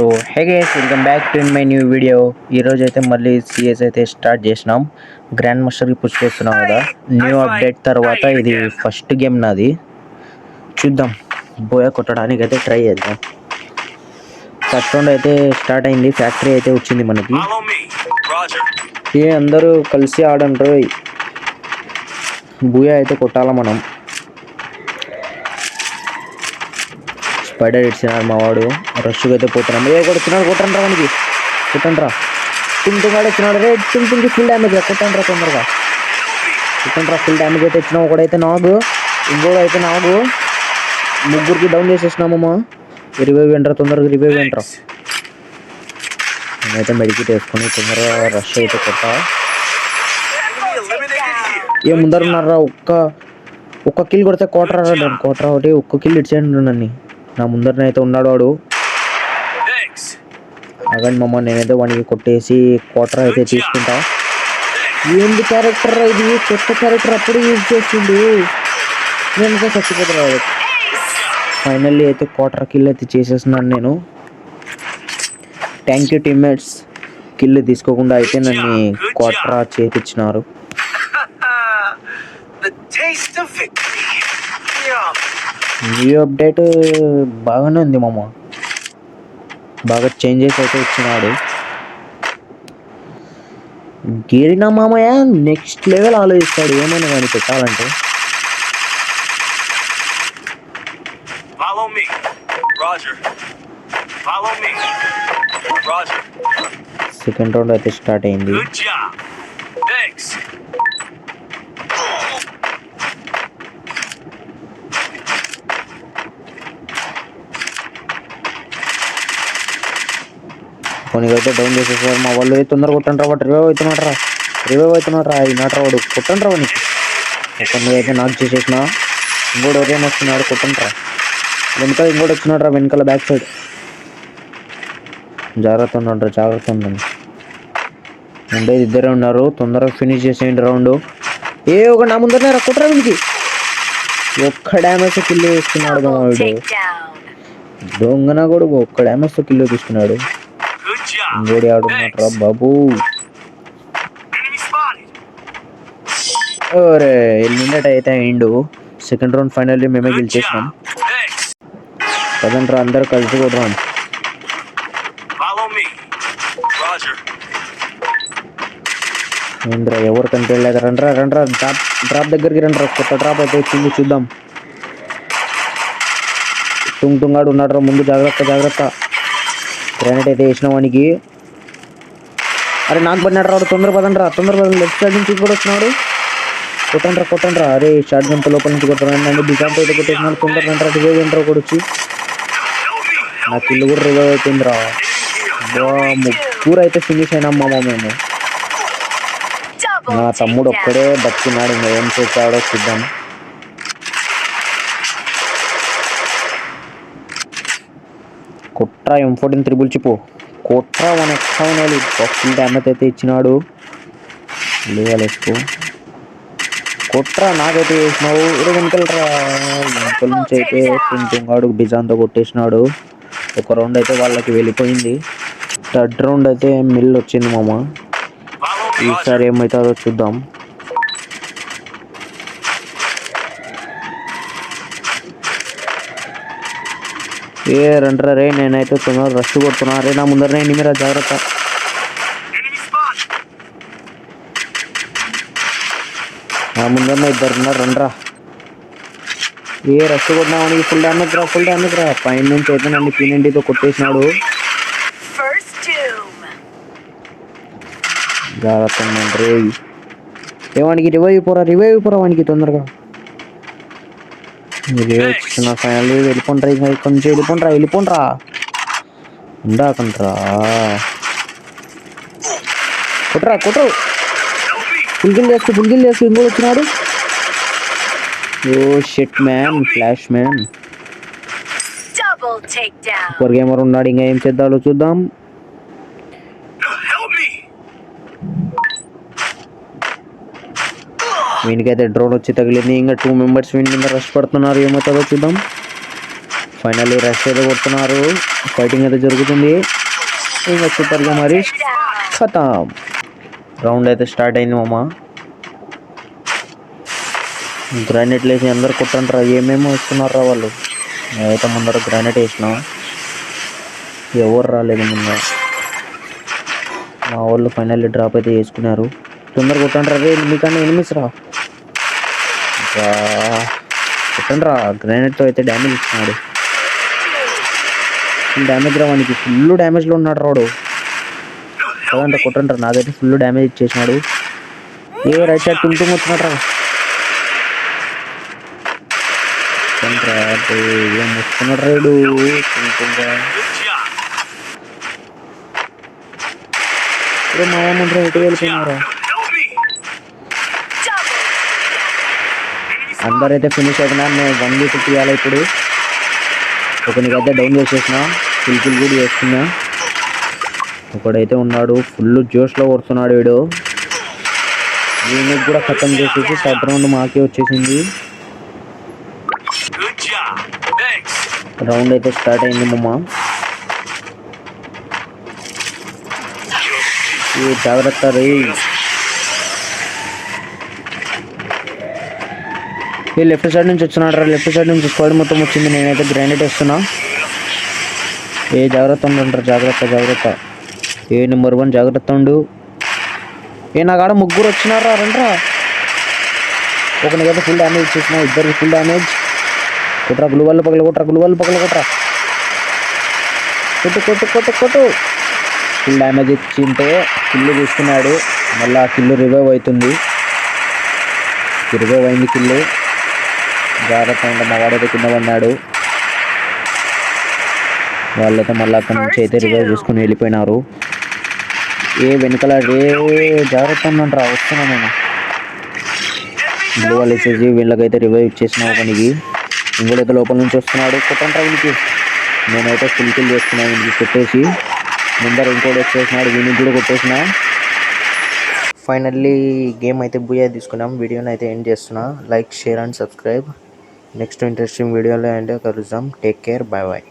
So hey guys, welcome back to my new video. ఈరోజు అయితే మళ్ళీ సిఎస్ అయితే స్టార్ట్ చేసినాం. గ్రాండ్ మాస్టర్కి పుష్ చేస్తున్నాం కదా. న్యూ అప్డేట్ తర్వాత ఇది ఫస్ట్ గేమ్ నాది. చూద్దాం, బోయా కొట్టడానికి అయితే ట్రై చేద్దాం. ఫస్ట్ రౌండ్ అయితే స్టార్ట్ అయింది. ఫ్యాక్టరీ అయితే వచ్చింది మనకి. అందరూ కలిసి ఆడంటారు. బోయా అయితే కొట్టాలా మనం. స్పైడర్ ఇచ్చినాడు మా వాడు. రష్గా అయితే పోతున్నాం. కొడుతున్నాడు, కొట్టండి రా మనకి, కొట్టండి రా. తుంగాడు వచ్చినాడు. రేట్ తుంగి ఫుల్ డ్యామేజ్ రా, కొట్టండి రా తొందరగా, కొట్టండి రా. ఫుల్ డ్యామేజ్ అయితే ఇచ్చినాం. ఒకడైతే నాగు, ఇంకోడు అయితే నాగు. ముగ్గురికి డౌన్ చేసేసినామమ్మా. రివైవ్ ఏంట్రా, తొందరగా రివైవ్ ఏంట్రా. నేనైతే మెడికేట్ వేసుకొని తొందరగా రష్ అయితే కొట్ట. ముందర ఉన్నారా. ఒక్క కిల్ కొడితే కోటరా ఒకటి. ఒక్క కిల్ ఇచ్చేయండి నన్ను. నా ముందరనే అయితే ఉన్నాడు వాడు. అగండి మమ్మ, నేనైతే వానికి కొట్టేసి క్వార్టర్ అయితే తీసుకుంటా. ఏంది క్యారెక్టర్ ఇది, కొత్త క్యారెక్టర్ అప్పుడు యూజ్ చేస్తుండు. నేనైతే చచ్చిపోతున్నా. ఫైనల్లీ అయితే క్వార్టర్ కిల్ అయితే చేసేస్తున్నాను నేను. Thank you teammates. కిల్ తీసుకోకుండా అయితే నన్ను క్వార్టర్ చేపించినారు. న్యూ అప్డేట్ బాగానే ఉంది మామ. బాగా చేంజెస్ అయితే ఇచ్చినాడు. గేరినా మామయ్య నెక్స్ట్ లెవెల్ ఆలోచిస్తాడు ఏమైనా కానీ పెట్టాలంటే. సెకండ్ రౌండ్ అయితే స్టార్ట్ అయింది. కొనికైతే డౌన్ చేసేసారు మా వాళ్ళు. తొందరగా కొట్టండి రా. వాడు రివైవ్ అవుతున్నాడు రా. అయినాట్రా వాడు. కొట్టండి రా వానికి. కొన్ని అయితే నాకు చేసేసిన. ఇంకోటి ఎవరైనా వస్తున్నాడు, కొట్టండి రా. వెనకాల ఇంకోటి వచ్చినాడు రా, వెనకాల బ్యాక్ సైడ్. జాగ్రత్త ఉండండి. ఉండేది ఇద్దరే ఉన్నారు. తొందరగా ఫినిష్ చేసేయండి రౌండ్. ఒక నా ముందరనే రా, కొట్టరా వీనికి. ఒక్క డ్యామేజ్ కిల్ తీసుకున్నాడు మా వాడు. దొంగన కూడా ఒక్క డ్యామేజ్ కిల్ తీసుకున్నాడు. ఇంకోటి ఆడున్నాట్రా బాబు. అరే ఎలిమినేట్ అయితే అయిండు. సెకండ్ రౌండ్ ఫైనల్లీ మేమే గెలిచేసినాం. కదండ్రా, అందరు కలిసి కొడరాం. ఏంద్రా ఎవరు కనిపించలేదు. రండ్రా డ్రాప్ దగ్గరికి రండ్రా. కొత్త డ్రాప్ అయితే వచ్చింది, చూద్దాం. తుంగాడు ఉన్నాడు రా ముందు. జాగ్రత్త. గ్రానైట్ అయితే వేసిన వానికి. అరే నాకు పడినాడు రాడు. తొందర పదండి. లెఫ్ట్ సైడ్ నుంచి కూడా వచ్చినాడు. కొట్టండి రా. అరే షార్ట్ గంట లోపల నుంచి కొట్టాను. బిజాంట్ అయితే కొట్టేసినాడు. తొందర రివైవ్ ఏంట్రా కూడా వచ్చి. నాకు ఇల్లు కూడా రివైవ్ అయిపోయింది రా. ముగ్గురు అయితే ఫినిష్ అయినాం మామ మేము. నా తమ్ముడు ఒక్కడే బతికినాడు. ఇంకా ఏం చేస్తాడో చూద్దాం. కొట్రా M14 త్రిబుల్ చిప్. కొట్రా వన్ ఎక్స్ట్రా ఫుల్ డ్యామేజ్ అయితే ఇచ్చినాడు. లేవాలేసుకో. కొట్రా నాకైతే వేసినావు. వెనకాల నుంచి అయితే తుంగాడు బిజాన్తో కొట్టేసినాడు. ఒక రౌండ్ అయితే వాళ్ళకి వెళ్ళిపోయింది. థర్డ్ రౌండ్ అయితే మిల్ వచ్చింది మామ. ఈసారి ఏమవుతుందో చూద్దాం. రండ్రా రే. నేనైతే తొందర రష్ కొడుతున్నా. రే నా ముందరనే ఎనిమిరా, జాగ్రత్త. నా ముందరనే ఇద్దరున్నారు, రండ్రా. రష్ కొట్టినామని ఫుల్ డ్యామేజ్ రా. పైన నుంచి అయితే నన్ను P90తో కొట్టేసినాడు. జాగ్రత్త రే. వానికి రివైవ్ పోరా వానికి తొందరగా. ఫైనల్ వెళ్ళిపోండ్రా. ఇక్కడ నుంచి వెళ్ళిపోండ్రా. ఉండాకండ్రా. కొట్టరు. ఫుల్ గిల్ చేస్తూ ఇంకోటి వచ్చినాడు. ఓ shit man, flash man. Super gamer ఉన్నాడు. ఇంకా ఏం చేద్దాలో చూద్దాం. వీనికైతే డ్రోన్ వచ్చి తగిలింది. ఇంకా 2 మెంబర్స్ వీని మీద రష్ పడుతున్నారు. ఏమవుతుందో చూద్దాం. ఫైనల్లీ రష్ అయితే కొడుతున్నారు, ఫైటింగ్ అయితే జరుగుతుంది. ఇంకా సూపర్గా మరి ఖతం. రౌండ్ అయితే స్టార్ట్ అయింది మామ. గ్రానైట్లు వేసి అందరు కొట్టంటారా, ఏమేమో వేస్తున్నారా వాళ్ళు. నేనైతే ముందర గ్రానైట్ వేసిన, ఎవరు రాలేదు ముందు. మా వాళ్ళు ఫైనల్లీ డ్రాప్ అయితే వేసుకున్నారు. తొందరగా కొట్టండి రే, మీకన్నా ఎనిమిస్ రా, కొట్టండి రా. గ్రానైట్తో అయితే డ్యామేజ్ ఇస్తున్నాడు, ఫుల్ డ్యామేజ్ రా వానికి, ఫుల్ డ్యామేజ్లో ఉన్నాడు రాడు. కదంటే కొట్టండి రా, నాదైతే ఫుల్ డ్యామేజ్ ఇచ్చేసినాడు. ఏ రైట్ సైడ్ తుంటుకు వచ్చినట్టు రా, ఏం వస్తున్నాడు రైడు తుంటుగా. మా ముందు ఎటు వెళ్ళిపోయినారా, అందరైతే ఫినిష్ అయిపోయినారు. నేను 1v2 తీయాలి ఇప్పుడు. ఒకనికైతే డౌన్ చేసేసిన, ఫుల్ కూడా చేస్తున్నా. ఒకడైతే ఉన్నాడు ఫుల్ జోష్లో కొడుతున్నాడు వీడు. వీనికి కూడా ఖతం చేసేసి థర్డ్ రౌండ్ మాకే వచ్చేసింది. రౌండ్ అయితే స్టార్ట్ అయింది మమ్మ. ఈ జాగ్రత్త రే, ఈ లెఫ్ట్ సైడ్ నుంచి వచ్చినాడు రా, లెఫ్ట్ సైడ్ నుంచి స్క్వాడ్ మొత్తం వచ్చింది. నేనైతే గ్రానైట్ వేస్తున్నా. ఏ జాగ్రత్త ఉండంటారు, జాగ్రత్త జాగ్రత్త. ఏ నెంబర్ 1 జాగ్రత్త ఉండు. ఏ నా కాడ ముగ్గురు వచ్చినారా, రండ్రా. ఒకనికైతే ఫుల్ డ్యామేజ్ ఇచ్చేసిన, ఇద్దరికి ఫుల్ డ్యామేజ్. కొట్రా గ్లూ వాళ్ళు పగల కొట్రా, గ్లూ వాళ్ళు పగల కొట్రా, కొట్టు కొట్టు కొట్టు కొట్టు. ఫుల్ డ్యామేజ్ ఇచ్చింటే కిల్లు తీసుకున్నాడు. మళ్ళీ ఆ కిల్లు రివైవ్ అవుతుంది, రివైవ్ అయింది కిల్లు. జాగ్రత్త ఉంటే మగాడైతే కింద పడినాడు. వాళ్ళైతే మళ్ళీ అక్కడి నుంచి అయితే రివైవ్ చేసుకుని వెళ్ళిపోయినారు. ఏ వెనకాల రే, జాగ్రత్త ఉందంటారా, వస్తున్నా నేను. వాళ్ళు వచ్చేసి వీళ్ళకైతే రివైవ్ ఇచ్చేసిన ఒకనికి. ఇంకోటైతే లోపల నుంచి వస్తున్నాడు, కొట్టంటారా వీనికి. నేనైతే ఫుల్ కిల్ చేస్తున్నాను వీనికి కొట్టేసి. ముందర ఇంకోటి వచ్చేసినాడు, వీనికి కూడా కొట్టేసిన. ఫైనల్లీ గేమ్ అయితే బుయ్యా తీసుకున్నాం. వీడియోని అయితే ఎండ్ చేస్తున్నా. Like, share and subscribe. Next interesting వీడియోలో అంటే కలుద్దాం. Take care, bye bye.